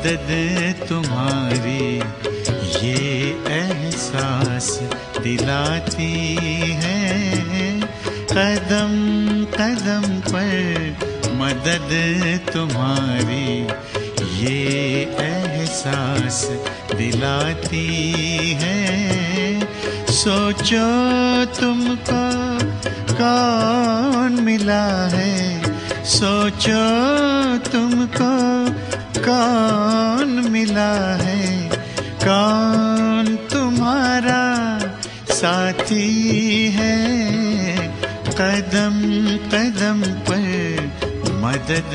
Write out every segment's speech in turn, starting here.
मदद तुम्हारी ये एहसास दिलाती है। कदम कदम पर मदद तुम्हारी ये एहसास दिलाती है। सोचो तुमको कौन मिला है, सोचो तुमको कौन मिला है, कौन तुम्हारा साथी है। कदम कदम पर मदद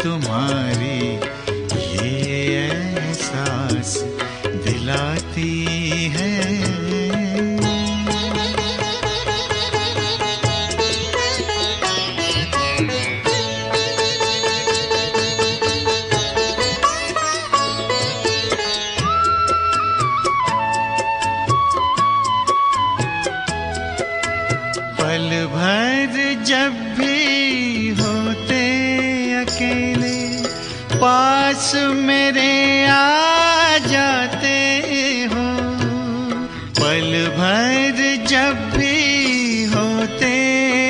तुम्हारी ये एहसास दिलाती है। पल भर जब भी होते अकेले पास मेरे आ जाते हो। पल भर जब भी होते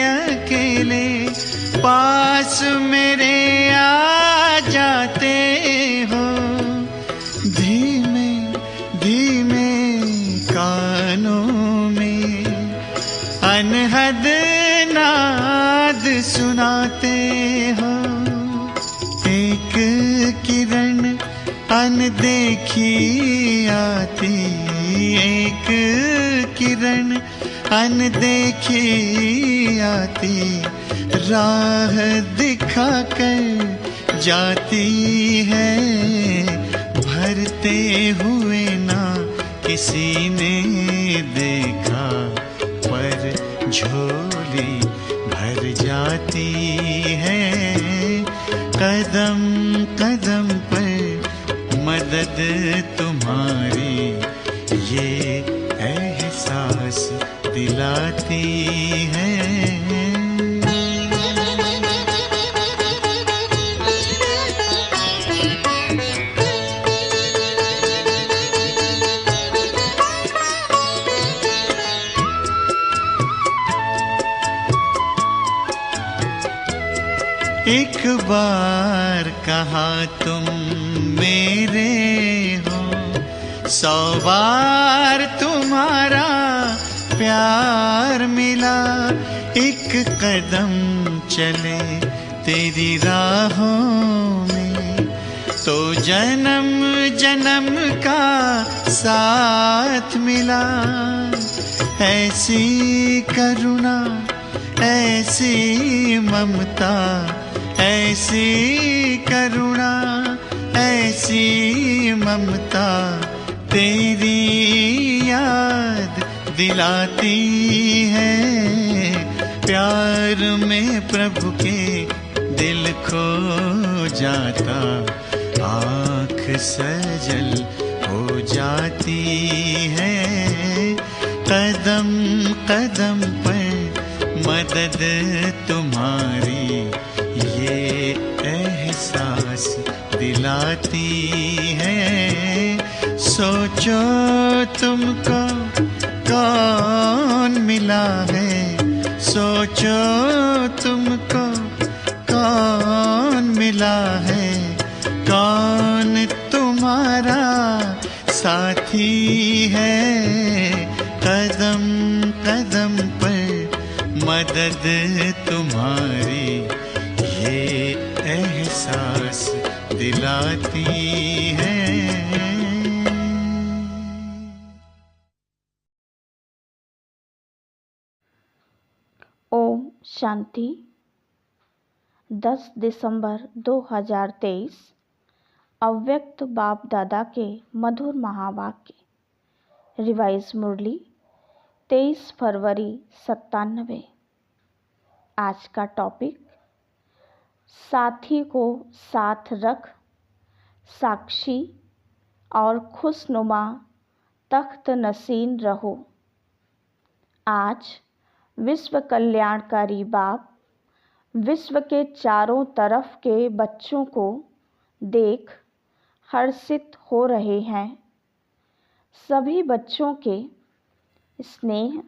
अकेले पास मेरे आ जाते हो। धीमे धीमे कानों में अनहद नाद सुनाते हो। एक किरण अनदेखी आती, एक किरण अनदेखी आती, राह दिखाकर जाती है। भरते हुए ना किसी ने देखा पर झोली भर जाती है। कदम कदम पर मदद तुम्हारी ये एहसास दिलाती है। एक बार कहा तुम मेरे हो, 100 बार तुम्हारा प्यार मिला। एक कदम चले तेरी राहों में तो जन्म जन्म का साथ मिला। ऐसी करुणा ऐसी ममता, ऐसी करुणा ऐसी ममता तेरी याद दिलाती है। प्यार में प्रभु के दिल खो जाता, आँख सजल हो जाती है। कदम कदम पर मदद तुम्हारी ये एहसास दिलाती है। सोचो तुमको कौन मिला है, सोचो तुमको कौन मिला है, कौन तुम्हारा साथी है। कदम कदम पर मदद तुम्हारी ये एहसास दिलाती है। ओम शांति। 10 दिसंबर 2023 अव्यक्त बाप दादा के मधुर महावाक्य। रिवाइज मुरली 23 फरवरी 97। आज का टॉपिक साथी को साथ रख साक्षी और खुशनुमा तख्त नसीन रहो। आज विश्व कल्याणकारी बाप विश्व के चारों तरफ के बच्चों को देख हर्षित हो रहे हैं। सभी बच्चों के स्नेह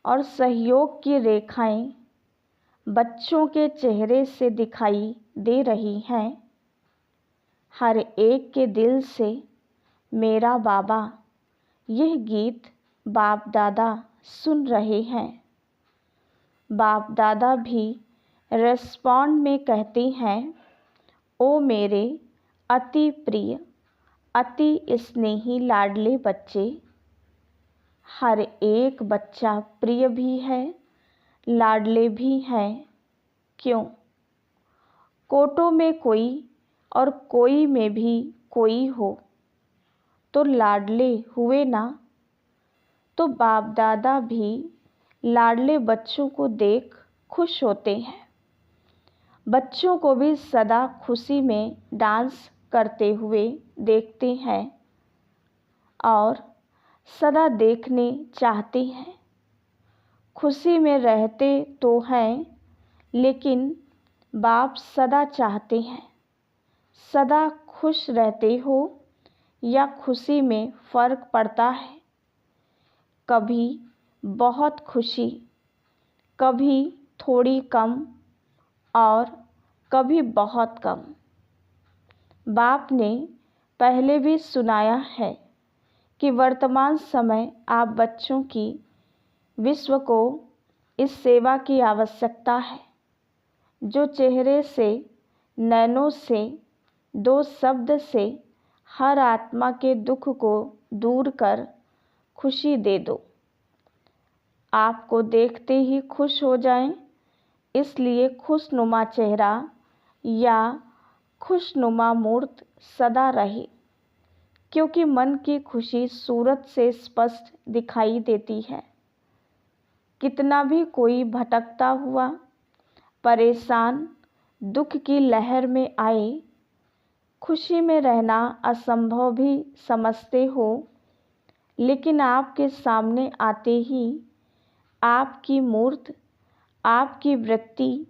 और सहयोग की रेखाएं बच्चों के चेहरे से दिखाई दे रही हैं। हर एक के दिल से मेरा बाबा यह गीत बाप दादा सुन रहे हैं। बाप दादा भी रेस्पॉन्ड में कहते हैं, ओ मेरे अति प्रिय अति स्नेही लाडले बच्चे। हर एक बच्चा प्रिय भी है, लाडले भी हैं। क्यों? कोटों में कोई और कोई में भी कोई हो तो लाडले हुए ना। तो बाप दादा भी लाडले बच्चों को देख खुश होते हैं। बच्चों को भी सदा खुशी में डांस करते हुए देखते हैं और सदा देखने चाहते हैं। खुशी में रहते तो हैं, लेकिन बाप सदा चाहते हैं सदा खुश रहते हो या खुशी में फ़र्क पड़ता है। कभी बहुत खुशी, कभी थोड़ी कम और कभी बहुत कम। बाप ने पहले भी सुनाया है कि वर्तमान समय आप बच्चों की विश्व को इस सेवा की आवश्यकता है, जो चेहरे से, नैनों से, दो शब्द से हर आत्मा के दुख को दूर कर खुशी दे दो। आपको देखते ही खुश हो जाएं, इसलिए खुशनुमा चेहरा या खुशनुमा मूर्त सदा रहे, क्योंकि मन की खुशी सूरत से स्पष्ट दिखाई देती है। कितना भी कोई भटकता हुआ, परेशान, दुख की लहर में आए, खुशी में रहना असंभव भी समझते हो, लेकिन आपके सामने आते ही आपकी मूर्त, आपकी वृत्ति,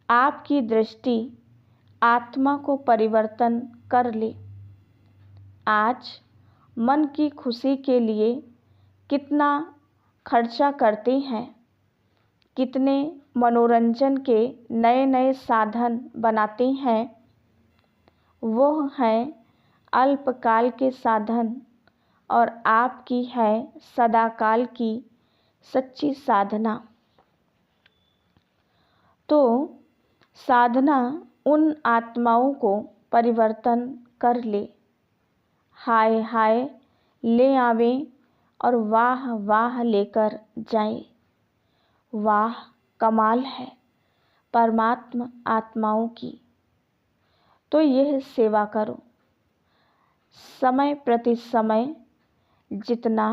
आपकी दृष्टि आत्मा को परिवर्तन कर ले। आज मन की खुशी के लिए कितना खर्चा करते हैं, कितने मनोरंजन के नए नए साधन बनाते हैं। वो हैं अल्पकाल के साधन और आपकी है सदाकाल की सच्ची साधना। तो साधना उन आत्माओं को परिवर्तन कर ले। हाय हाय ले आवें और वाह वाह लेकर जाएं। वाह कमाल है परमात्मा आत्माओं की। तो यह सेवा करो। समय प्रति समय जितना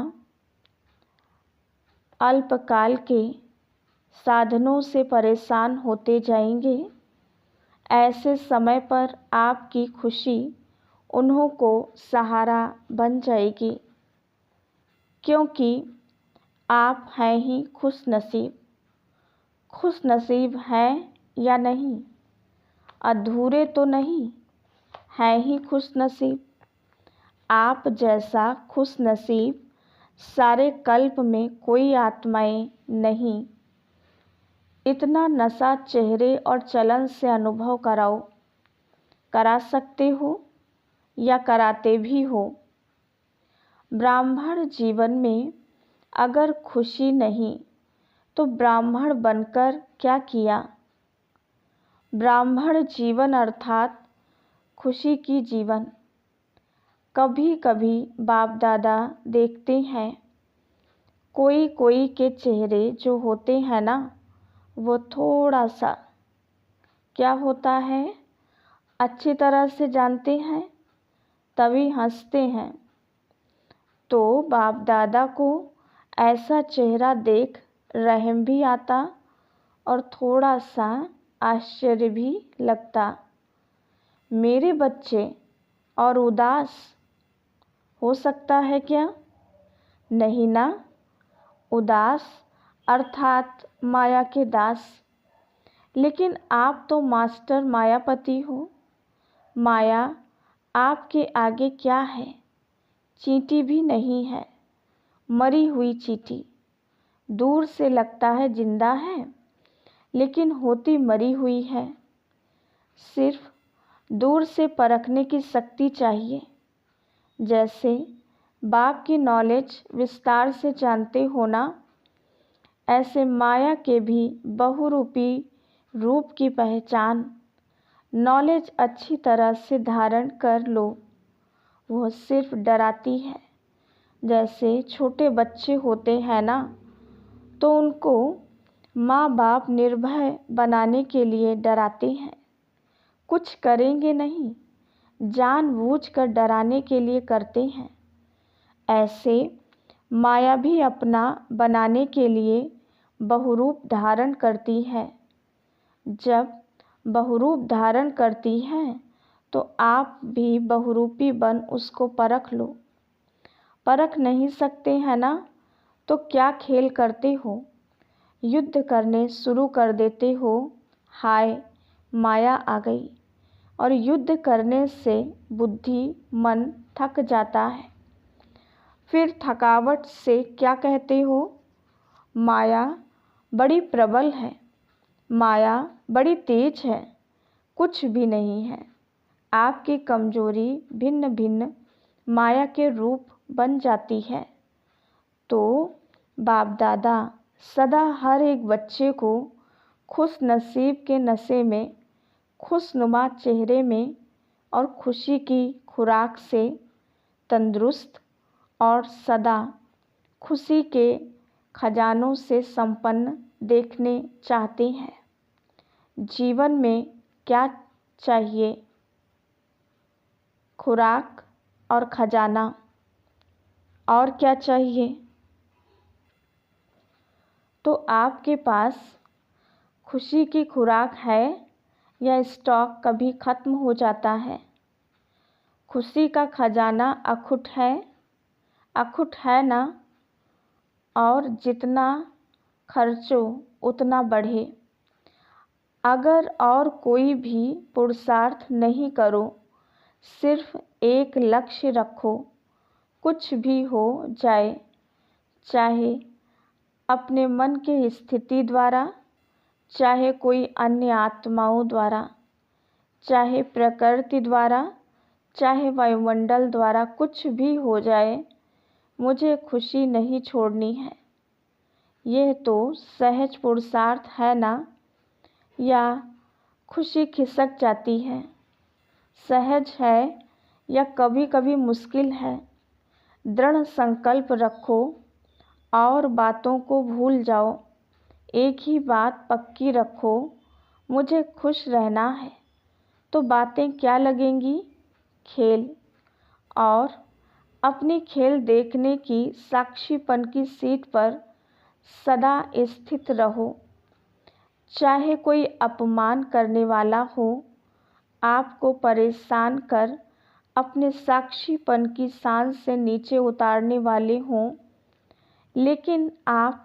अल्पकाल के साधनों से परेशान होते जाएंगे, ऐसे समय पर आपकी खुशी उन्हों को सहारा बन जाएगी, क्योंकि आप हैं ही खुश नसीब। खुश नसीब हैं या नहीं? अधूरे तो नहीं, हैं ही खुश नसीब। आप जैसा खुश नसीब सारे कल्प में कोई आत्माएं नहीं। इतना नशा चेहरे और चलन से अनुभव कराओ, करा सकते हो या कराते भी हो। ब्राह्मण जीवन में अगर खुशी नहीं तो ब्राह्मण बनकर क्या किया? ब्राह्मण जीवन अर्थात खुशी की जीवन। कभी कभी बाप दादा देखते हैं कोई कोई के चेहरे जो होते हैं ना, वो थोड़ा सा क्या होता है अच्छी तरह से जानते हैं, तभी हंसते हैं। तो बाप दादा को ऐसा चेहरा देख रहम भी आता और थोड़ा सा आश्चर्य भी लगता। मेरे बच्चे और उदास हो सकता है क्या? नहीं ना। उदास अर्थात माया के दास। लेकिन आप तो मास्टर मायापति हो। माया आपके आगे क्या है? चींटी भी नहीं है, मरी हुई चींटी। दूर से लगता है जिंदा है, लेकिन होती मरी हुई है। सिर्फ दूर से परखने की शक्ति चाहिए। जैसे बाप की नॉलेज विस्तार से जानते हो ना, ऐसे माया के भी बहुरूपी रूप की पहचान नॉलेज अच्छी तरह से धारण कर लो। वह सिर्फ डराती है। जैसे छोटे बच्चे होते हैं ना, तो उनको माँ बाप निर्भय बनाने के लिए डराते हैं। कुछ करेंगे नहीं, जानबूझकर डराने के लिए करते हैं। ऐसे माया भी अपना बनाने के लिए बहुरूप धारण करती है। जब बहुरूप धारण करती है तो आप भी बहुरूपी बन उसको परख लो। परख नहीं सकते हैं ना, तो क्या खेल करते हो? युद्ध करने शुरू कर देते हो। हाय, माया आ गई। और युद्ध करने से बुद्धि मन थक जाता है। फिर थकावट से क्या कहते हो? माया बड़ी प्रबल है, माया बड़ी तेज है। कुछ भी नहीं है। आपकी कमजोरी भिन्न भिन्न माया के रूप बन जाती है। तो बाप दादा सदा हर एक बच्चे को खुश नसीब के नशे में, खुशनुमा चेहरे में और खुशी की खुराक से तंदुरुस्त और सदा खुशी के खजानों से संपन्न देखने चाहते हैं। जीवन में क्या चाहिए? खुराक और खजाना। और क्या चाहिए? तो आपके पास खुशी की खुराक है या स्टॉक कभी ख़त्म हो जाता है? खुशी का खजाना अखुट है, अखुट है ना? और जितना खर्चो उतना बढ़े। अगर और कोई भी पुरुषार्थ नहीं करो, सिर्फ एक लक्ष्य रखो, कुछ भी हो जाए, चाहे अपने मन की स्थिति द्वारा, चाहे कोई अन्य आत्माओं द्वारा, चाहे प्रकृति द्वारा, चाहे वायुमंडल द्वारा, कुछ भी हो जाए, मुझे खुशी नहीं छोड़नी है। यह तो सहज पुरुषार्थ है ना? या खुशी खिसक जाती है? सहज है या कभी कभी मुश्किल है? दृढ़ संकल्प रखो और बातों को भूल जाओ। एक ही बात पक्की रखो, मुझे खुश रहना है। तो बातें क्या लगेंगी? खेल। और अपनी खेल देखने की साक्षीपन की सीट पर सदा स्थित रहो। चाहे कोई अपमान करने वाला हो, आपको परेशान कर अपने साक्षीपन की सांस से नीचे उतारने वाले हों, लेकिन आप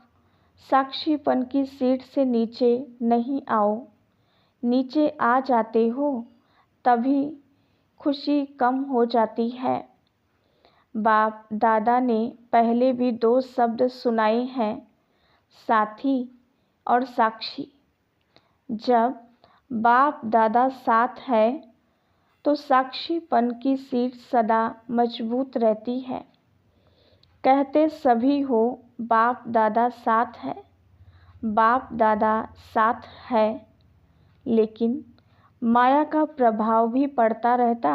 साक्षीपन की सीट से नीचे नहीं आओ। नीचे आ जाते हो तभी खुशी कम हो जाती है। बाप दादा ने पहले भी 2 शब्द सुनाए हैं, साथी और साक्षी। जब बाप दादा साथ है तो साक्षीपन की सीट सदा मजबूत रहती है। कहते सभी हो बाप दादा साथ है, बाप दादा साथ है, लेकिन माया का प्रभाव भी पड़ता रहता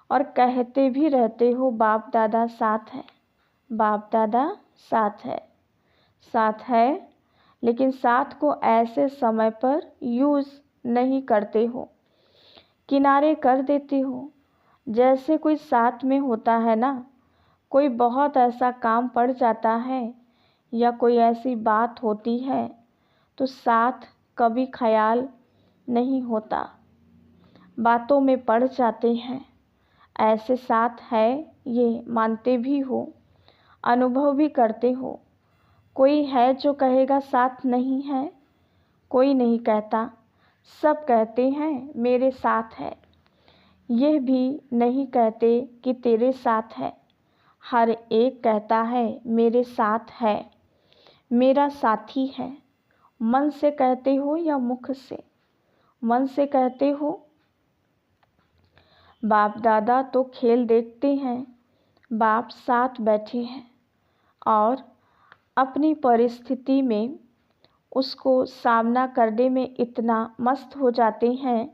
और कहते भी रहते हो बाप दादा साथ है, बाप दादा साथ है, साथ है, लेकिन साथ को ऐसे समय पर यूज़ नहीं करते हो, किनारे कर देते हो। जैसे कोई साथ में होता है ना, कोई बहुत ऐसा काम पड़ जाता है या कोई ऐसी बात होती है तो साथ कभी ख्याल नहीं होता, बातों में पड़ जाते हैं। ऐसे साथ है ये मानते भी हो, अनुभव भी करते हो। कोई है जो कहेगा साथ नहीं है? कोई नहीं कहता, सब कहते हैं मेरे साथ है। यह भी नहीं कहते कि तेरे साथ है, हर एक कहता है मेरे साथ है, मेरा साथी है। मन से कहते हो या मुख से? मन से कहते हो। बाप दादा तो खेल देखते हैं, बाप साथ बैठे हैं और अपनी परिस्थिति में उसको सामना करने में इतना मस्त हो जाते हैं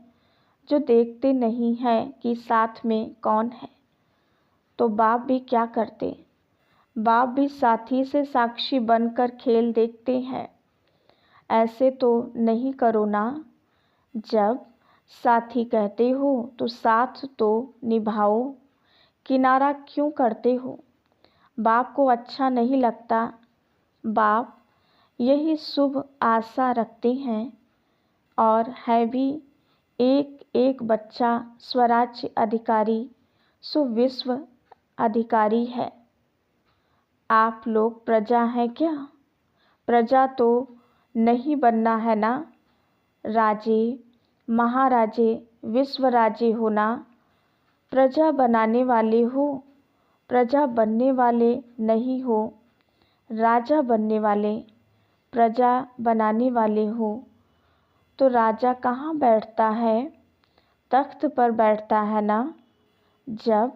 जो देखते नहीं हैं कि साथ में कौन है। तो बाप भी क्या करते? बाप भी साथी से साक्षी बनकर खेल देखते हैं। ऐसे तो नहीं करो ना। जब साथी कहते हो तो साथ तो निभाओ, किनारा क्यों करते हो? बाप को अच्छा नहीं लगता। बाप यही शुभ आशा रखते हैं और है भी एक एक बच्चा स्वराज्य अधिकारी, सुविश्व अधिकारी है। आप लोग प्रजा हैं क्या? प्रजा तो नहीं बनना है ना। राजे, महाराजे, विश्व राजे होना। प्रजा बनाने वाले हो, प्रजा बनने वाले नहीं हो। राजा बनने वाले, प्रजा बनाने वाले हो। तो राजा कहाँ बैठता है? तख्त पर बैठता है ना। जब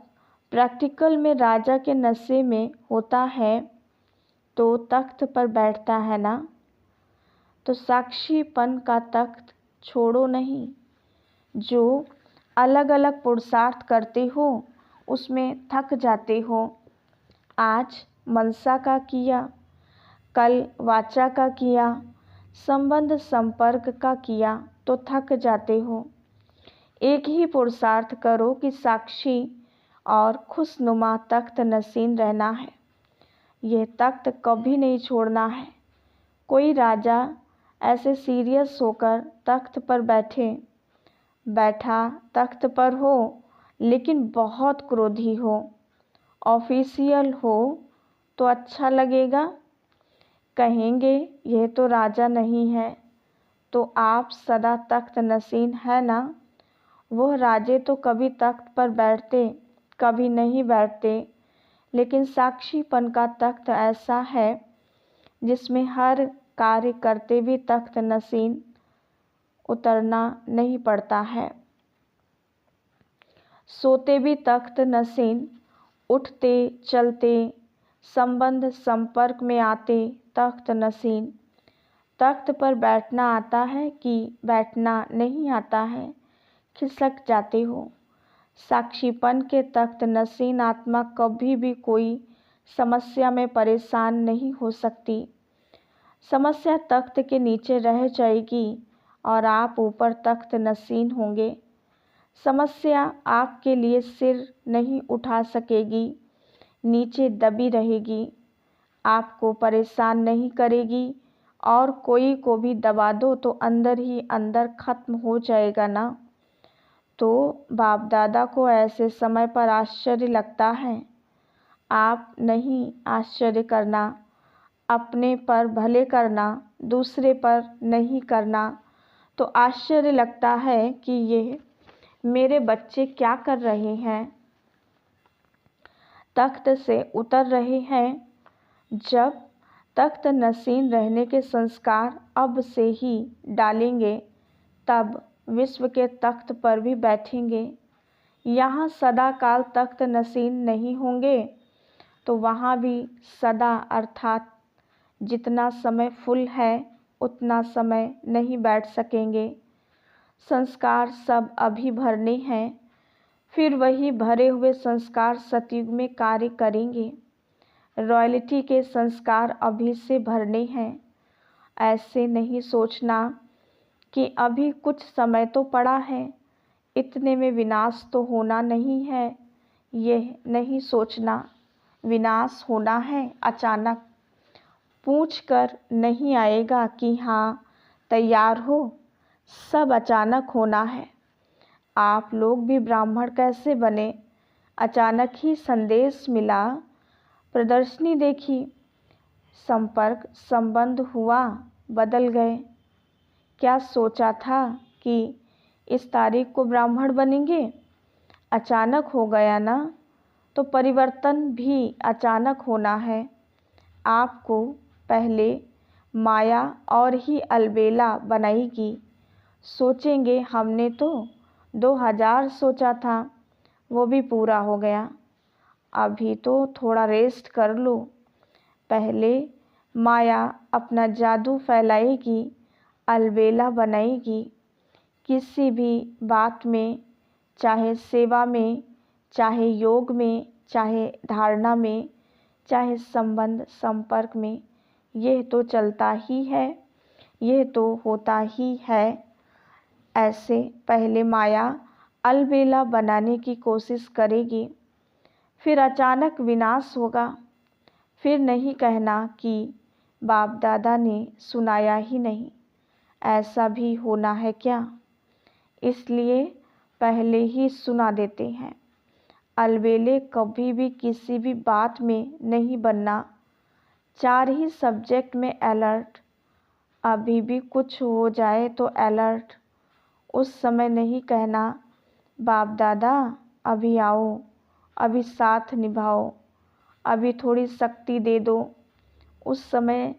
प्रैक्टिकल में राजा के नशे में होता है तो तख्त पर बैठता है ना। तो साक्षीपन का तख्त छोड़ो नहीं। जो अलग अलग पुरुषार्थ करते हो उसमें थक जाते हो। आज मनसा का किया, कल वाचा का किया, संबंध संपर्क का किया तो थक जाते हो। एक ही पुरुषार्थ करो कि साक्षी और खुशनुमा तख्त नसीन रहना है। यह तख्त कभी नहीं छोड़ना है। कोई राजा ऐसे सीरियस होकर तख्त पर बैठा तख्त पर हो लेकिन बहुत क्रोधी हो, ऑफिशियल हो तो अच्छा लगेगा। कहेंगे यह तो राजा नहीं है। तो आप सदा तख्त नसीन है ना। वह राजे तो कभी तख्त पर बैठते, कभी नहीं बैठते। लेकिन साक्षीपन का तख्त ऐसा है जिसमें हर कार्य करते भी तख्त नसीन उतरना नहीं पड़ता है। सोते भी तख्त नसीन, उठते चलते संबंध संपर्क में आते तख्त नसीन। तख्त पर बैठना आता है कि बैठना नहीं आता है, खिसक जाते हो। साक्षीपन के तख्त नसीन आत्मा कभी भी कोई समस्या में परेशान नहीं हो सकती। समस्या तख्त के नीचे रह जाएगी और आप ऊपर तख्त नसीन होंगे। समस्या आपके लिए सिर नहीं उठा सकेगी, नीचे दबी रहेगी, आपको परेशान नहीं करेगी। और कोई को भी दबा दो तो अंदर ही अंदर खत्म हो जाएगा ना। तो बाप दादा को ऐसे समय पर आश्चर्य लगता है। आप नहीं आश्चर्य करना, अपने पर भले करना, दूसरे पर नहीं करना। तो आश्चर्य लगता है कि ये मेरे बच्चे क्या कर रहे हैं, तख्त से उतर रहे हैं। जब तख्त नसीन रहने के संस्कार अब से ही डालेंगे तब विश्व के तख्त पर भी बैठेंगे। यहाँ सदा काल तख्त नसीन नहीं होंगे तो वहाँ भी सदा अर्थात जितना समय फुल है उतना समय नहीं बैठ सकेंगे। संस्कार सब अभी भरने हैं, फिर वही भरे हुए संस्कार सतयुग में कार्य करेंगे। रॉयल्टी के संस्कार अभी से भरने हैं। ऐसे नहीं सोचना कि अभी कुछ समय तो पड़ा है, इतने में विनाश तो होना नहीं है। यह नहीं सोचना विनाश होना है अचानक, पूछ कर नहीं आएगा कि हाँ तैयार हो। सब अचानक होना है। आप लोग भी ब्राह्मण कैसे बने? अचानक ही संदेश मिला, प्रदर्शनी देखी, संपर्क संबंध हुआ, बदल गए। क्या सोचा था कि इस तारीख को ब्राह्मण बनेंगे? अचानक हो गया ना, तो परिवर्तन भी अचानक होना है। आपको पहले माया और ही अलबेला बनाएगी। सोचेंगे हमने तो 2000 सोचा था, वो भी पूरा हो गया। अभी तो थोड़ा रेस्ट कर लो। पहले माया अपना जादू फैलाएगी, अलबेला बनाएगी। किसी भी बात में, चाहे सेवा में, चाहे योग में, चाहे धारणा में, चाहे संबंध संपर्क में, यह तो चलता ही है, यह तो होता ही है। ऐसे पहले माया अलबेला बनाने की कोशिश करेगी, फिर अचानक विनाश होगा। फिर नहीं कहना कि बाप दादा ने सुनाया ही नहीं। ऐसा भी होना है क्या? इसलिए पहले ही सुना देते हैं। अलबेले कभी भी किसी भी बात में नहीं बनना। 4 ही सब्जेक्ट में अलर्ट। अभी भी कुछ हो जाए तो अलर्ट। उस समय नहीं कहना बाप दादा अभी आओ, अभी साथ निभाओ, अभी थोड़ी शक्ति दे दो। उस समय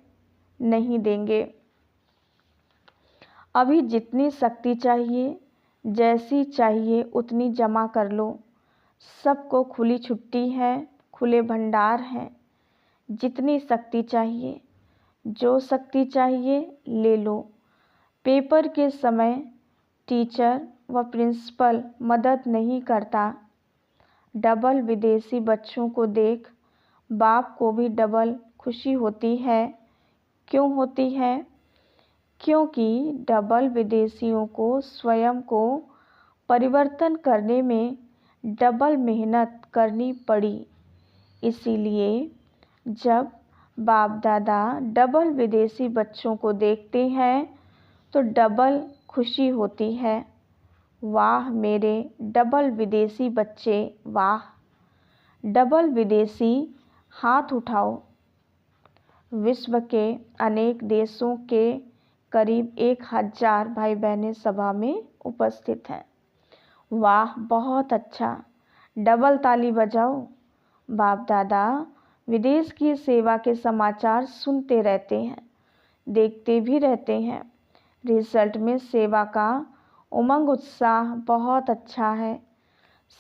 नहीं देंगे। अभी जितनी शक्ति चाहिए, जैसी चाहिए उतनी जमा कर लो। सबको खुली छुट्टी है, खुले भंडार हैं। जितनी शक्ति चाहिए, जो शक्ति चाहिए ले लो। पेपर के समय टीचर व प्रिंसिपल मदद नहीं करता। डबल विदेशी बच्चों को देख बाप को भी डबल खुशी होती है। क्यों होती है? क्योंकि डबल विदेशियों को स्वयं को परिवर्तन करने में डबल मेहनत करनी पड़ी। इसीलिए जब बाप दादा डबल विदेशी बच्चों को देखते हैं तो डबल खुशी होती है। वाह मेरे डबल विदेशी बच्चे, वाह! डबल विदेशी हाथ उठाओ। विश्व के अनेक देशों के करीब 1000 भाई बहनें सभा में उपस्थित हैं। वाह, बहुत अच्छा! डबल ताली बजाओ। बाप दादा विदेश की सेवा के समाचार सुनते रहते हैं, देखते भी रहते हैं। रिजल्ट में सेवा का उमंग उत्साह बहुत अच्छा है।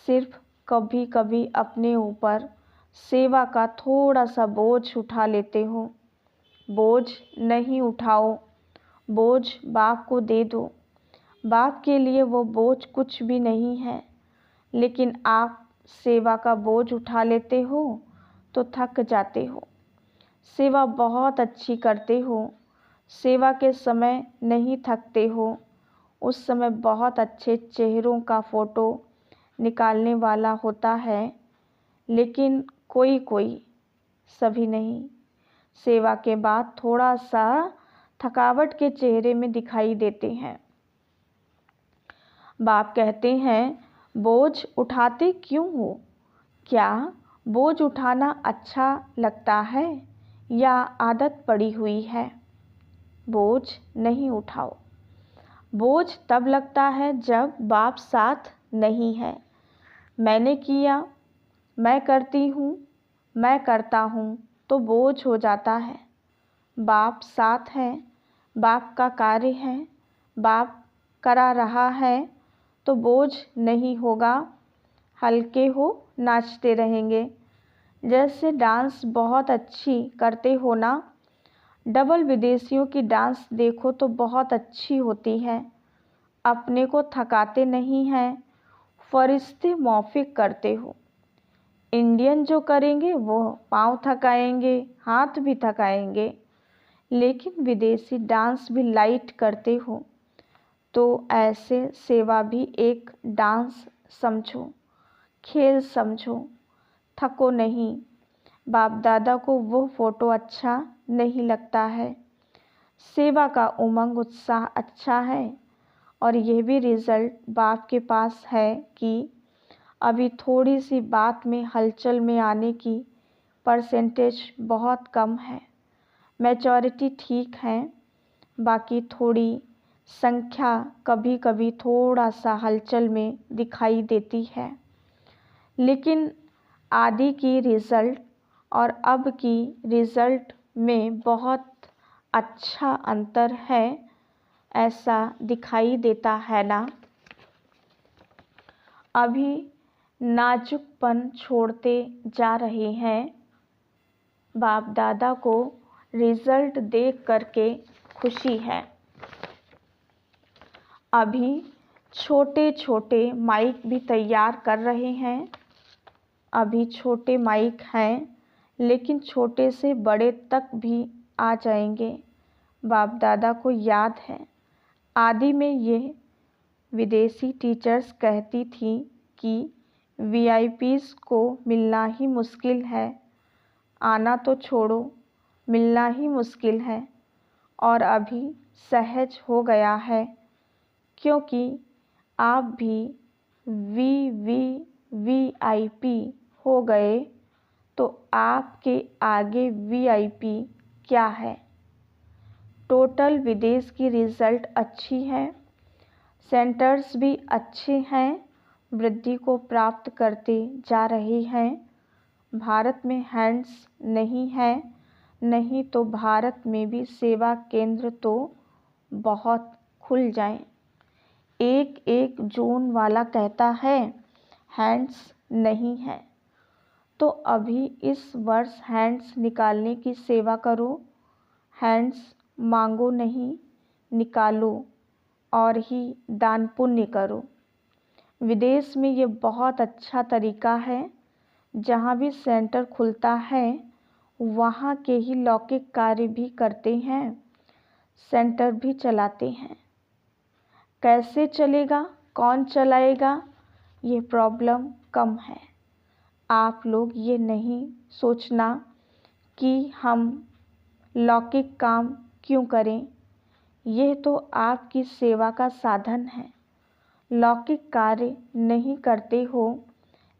सिर्फ कभी कभी अपने ऊपर सेवा का थोड़ा सा बोझ उठा लेते हो। बोझ नहीं उठाओ, बोझ बाप को दे दो। बाप के लिए वो बोझ कुछ भी नहीं है। लेकिन आप सेवा का बोझ उठा लेते हो तो थक जाते हो। सेवा बहुत अच्छी करते हो। सेवा के समय नहीं थकते हो। उस समय बहुत अच्छे चेहरों का फ़ोटो निकालने वाला होता है। लेकिन कोई कोई, सभी नहीं, सेवा के बाद थोड़ा सा थकावट के चेहरे में दिखाई देते हैं। बाप कहते हैं बोझ उठाते क्यों हो? क्या बोझ उठाना अच्छा लगता है या आदत पड़ी हुई है? बोझ नहीं उठाओ। बोझ तब लगता है जब बाप साथ नहीं है। मैंने किया, मैं करती हूँ, मैं करता हूँ तो बोझ हो जाता है। बाप साथ है, बाप का कार्य है, बाप करा रहा है तो बोझ नहीं होगा। हल्के हो, नाचते रहेंगे। जैसे डांस बहुत अच्छी करते हो ना, डबल विदेशियों की डांस देखो तो बहुत अच्छी होती है। अपने को थकाते नहीं हैं, फरिश्ते मौफिक करते हो। इंडियन जो करेंगे वो पाँव थकाएंगे, हाथ भी थकाएंगे। लेकिन विदेशी डांस भी लाइट करते हो। तो ऐसे सेवा भी एक डांस समझो, खेल समझो। थको नहीं। बाप दादा को वो फ़ोटो अच्छा नहीं लगता है। सेवा का उमंग उत्साह अच्छा है। और यह भी रिज़ल्ट बाप के पास है कि अभी थोड़ी सी बात में हलचल में आने की परसेंटेज बहुत कम है। मैच्योरिटी ठीक है, बाकी थोड़ी संख्या कभी कभी थोड़ा सा हलचल में दिखाई देती है। लेकिन आदि की रिज़ल्ट और अब की रिज़ल्ट में बहुत अच्छा अंतर है, ऐसा दिखाई देता है ना। अभी नाजुकपन छोड़ते जा रहे हैं। बाप दादा को रिज़ल्ट देख करके खुशी है। अभी छोटे छोटे माइक भी तैयार कर रहे हैं। अभी छोटे माइक हैं, लेकिन छोटे से बड़े तक भी आ जाएंगे। बाप दादा को याद है, आदि में ये विदेशी टीचर्स कहती थी कि वीआईपीज़ को मिलना ही मुश्किल है, आना तो छोड़ो, मिलना ही मुश्किल है। और अभी सहज हो गया है, क्योंकि आप भी वीआईपी हो गए, तो आपके आगे वीआईपी क्या है। टोटल विदेश की रिज़ल्ट अच्छी है, सेंटर्स भी अच्छे हैं, वृद्धि को प्राप्त करते जा रहे हैं। भारत में हैंड्स नहीं है, नहीं तो भारत में भी सेवा केंद्र तो बहुत खुल जाएं। एक जोन वाला कहता है हैंड्स नहीं है, तो अभी इस वर्ष हैंड्स निकालने की सेवा करो। हैंड्स मांगो नहीं, निकालो और ही दान पुण्य करो। विदेश में ये बहुत अच्छा तरीका है। जहाँ भी सेंटर खुलता है, वहाँ के ही लौकिक कार्य भी करते हैं, सेंटर भी चलाते हैं। कैसे चलेगा, कौन चलाएगा, ये प्रॉब्लम कम है। आप लोग ये नहीं सोचना कि हम लौकिक काम क्यों करें, यह तो आपकी सेवा का साधन है। लौकिक कार्य नहीं करते हो,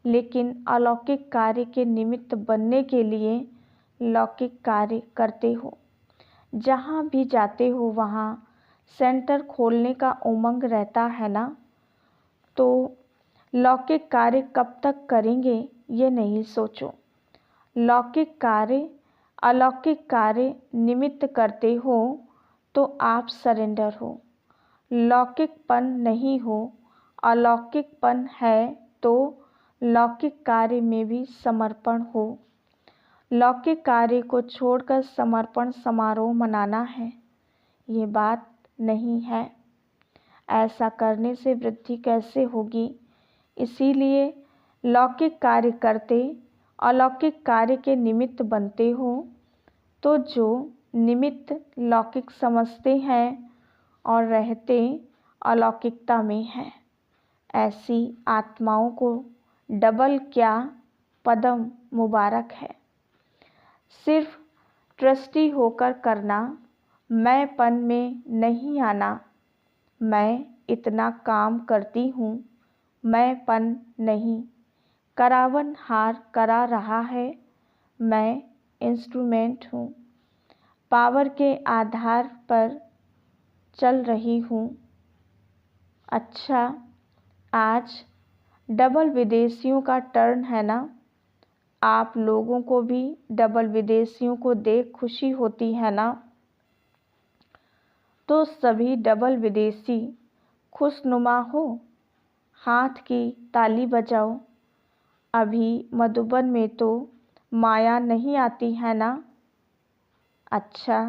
लेकिन अलौकिक कार्य के निमित्त बनने के लिए लौकिक कार्य करते हो। जहाँ भी जाते हो वहाँ सेंटर खोलने का उमंग रहता है ना, तो लौकिक कार्य कब तक करेंगे ये नहीं सोचो। लौकिक कार्य अलौकिक कार्य निमित्त करते हो तो आप सरेंडर हो। लौकिकपन नहीं हो, अलौकिकपन है, तो लौकिक कार्य में भी समर्पण हो। लौकिक कार्य को छोड़कर समर्पण समारोह मनाना है, ये बात नहीं है। ऐसा करने से वृद्धि कैसे होगी। इसीलिए लौकिक कार्य करते अलौकिक कार्य के निमित्त बनते हो, तो जो निमित्त लौकिक समझते हैं और रहते अलौकिकता में हैं, ऐसी आत्माओं को डबल क्या पदम मुबारक है। सिर्फ ट्रस्टी होकर करना, मैंपन में नहीं आना। मैं इतना काम करती हूँ, मैंपन नहीं। करावन हार करा रहा है, मैं इंस्ट्रूमेंट हूँ। पावर के आधार पर चल रही हूँ। अच्छा, आज डबल विदेशियों का टर्न है ना। आप लोगों को भी डबल विदेशियों को देख खुशी होती है ना। तो सभी डबल विदेशी खुशनुमा हो, हाथ की ताली बजाओ। अभी मधुबन में तो माया नहीं आती है ना। अच्छा,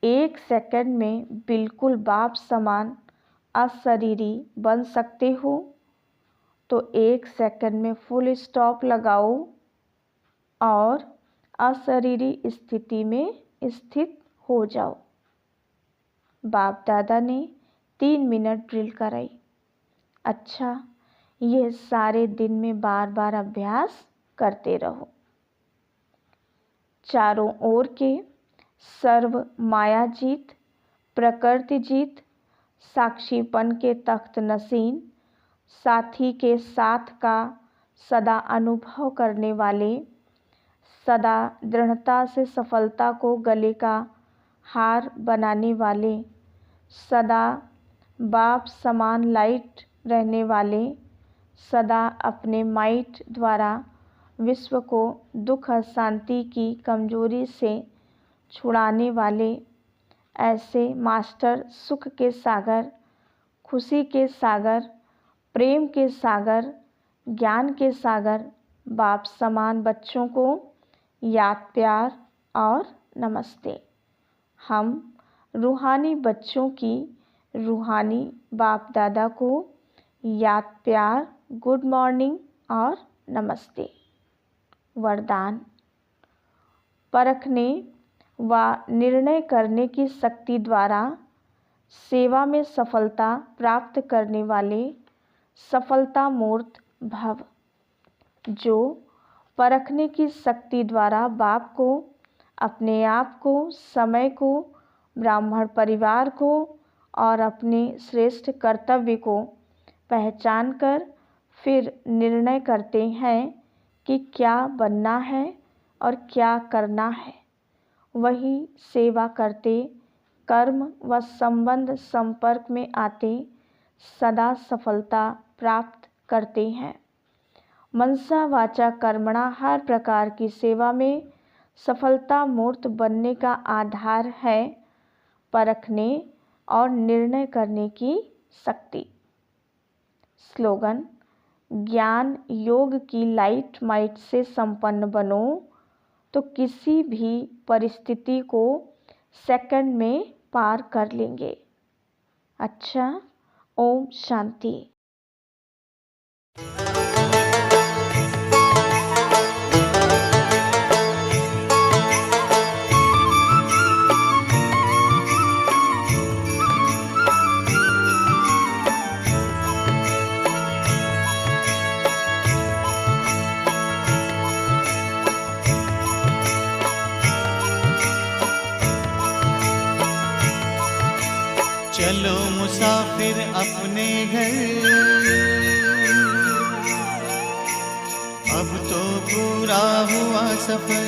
1 सेकंड में बिल्कुल बाप समान अशरीरी बन सकते हो, तो 1 सेकंड में फुल स्टॉप लगाओ और अशरीरी स्थिति में स्थित हो जाओ। बाप दादा ने 3 मिनट ड्रिल कराई। अच्छा, यह सारे दिन में बार बार अभ्यास करते रहो। चारों ओर के सर्व माया जीत, प्रकृति जीत, साक्षीपन के तख्त नसीन, साथी के साथ का सदा अनुभव करने वाले, सदा दृढ़ता से सफलता को गले का हार बनाने वाले, सदा बाप समान लाइट रहने वाले, सदा अपने माइट द्वारा विश्व को दुख अशांति की कमजोरी से छुड़ाने वाले ऐसे मास्टर, सुख के सागर, खुशी के सागर, प्रेम के सागर, ज्ञान के सागर बाप समान बच्चों को याद, प्यार और नमस्ते। हम रूहानी बच्चों की रूहानी बाप दादा को याद, प्यार, गुड मॉर्निंग और नमस्ते। वरदान: परखने व निर्णय करने की शक्ति द्वारा सेवा में सफलता प्राप्त करने वाले सफलता मूर्त भव। जो परखने की शक्ति द्वारा बाप को, अपने आप को, समय को, ब्राह्मण परिवार को और अपने श्रेष्ठ कर्तव्य को पहचान कर फिर निर्णय करते हैं कि क्या बनना है और क्या करना है, वही सेवा करते, कर्म व संबंध संपर्क में आते सदा सफलता प्राप्त करते हैं। मनसा वाचा कर्मणा हर प्रकार की सेवा में सफलता मूर्त बनने का आधार है परखने और निर्णय करने की शक्ति। स्लोगन: ज्ञान योग की लाइट माइट से संपन्न बनो तो किसी भी परिस्थिति को सेकंड में पार कर लेंगे। अच्छा, ओम शांति। चलो मुसाफिर अपने घर, अब तो पूरा हुआ सफर।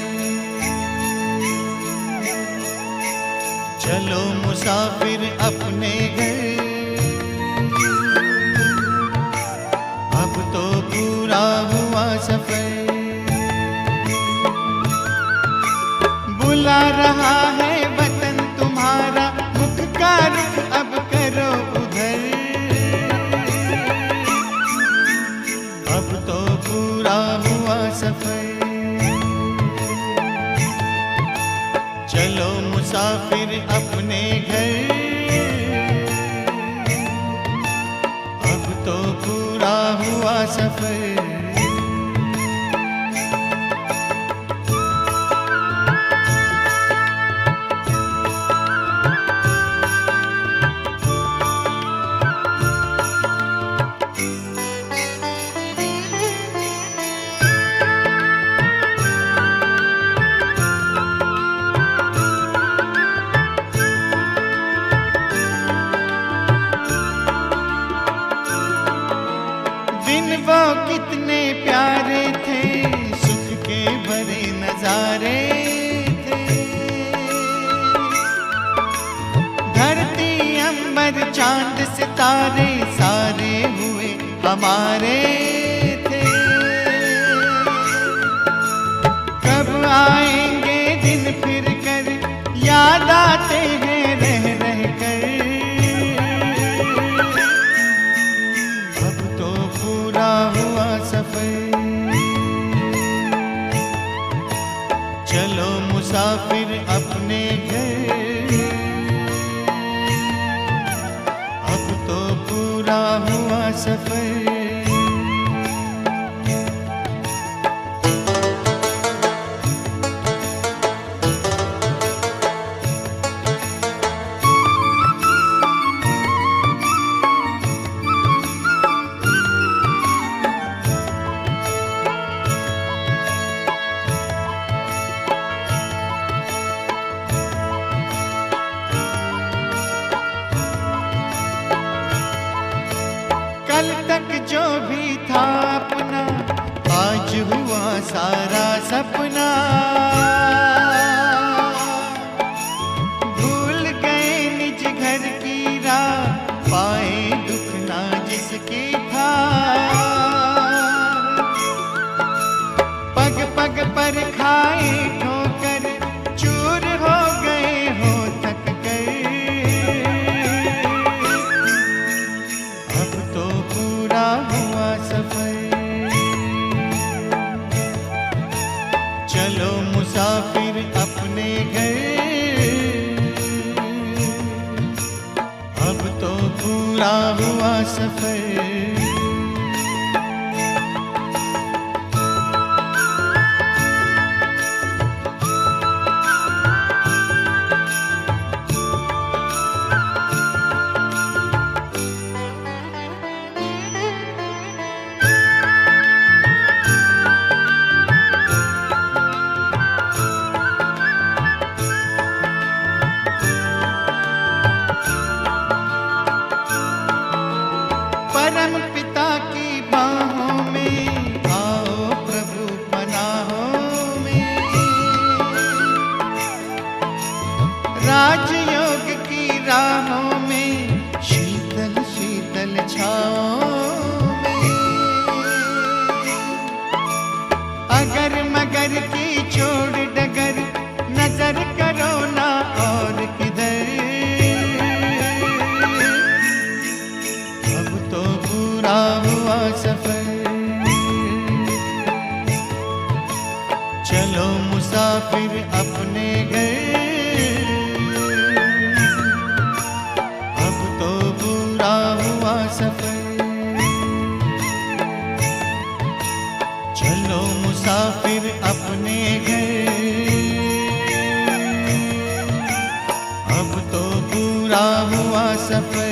चलो मुसाफिर अपने घर, अब तो पूरा हुआ सफर। बुला रहा है वतन तुम्हारा, मुख का रुख अब करो उधर। अब तो पूरा हुआ सफर। चलो मुसाफिर अपने घर, अब तो पूरा हुआ सफर। दिन वो कितने प्यारे थे, सुख के भरे नजारे थे। धरती अंबर चांद सितारे सारे हुए हमारे थे। कब आएंगे दिन फिर कर, याद आते हैं रह रह कर। चलो मुसाफिर अपने घर, अब तो पूरा हुआ सफर। कल तक जो भी था अपना, आज हुआ सारा सपना। भूल गए निज घर की राह, पाए दुख ना जिसकी था। पर खाए ठोकर, चूर हो गए हो थक कर। अब तो पूरा हुआ सफर, चलो मुसाफिर अपने घर। अब तो पूरा हुआ सफर। परम पिता की बाहों में आओ प्रभु पनाहों में। राजयोग की राहों में शीतल शीतल छाओं में। अगर मगर की छोड़ डगर, नजर करो ना और किधर। पूरा हुआ सफर, चलो मुसाफिर अपने घर। अब तो पूरा हुआ सफर, चलो मुसाफिर अपने घर। अब तो पूरा हुआ सफर।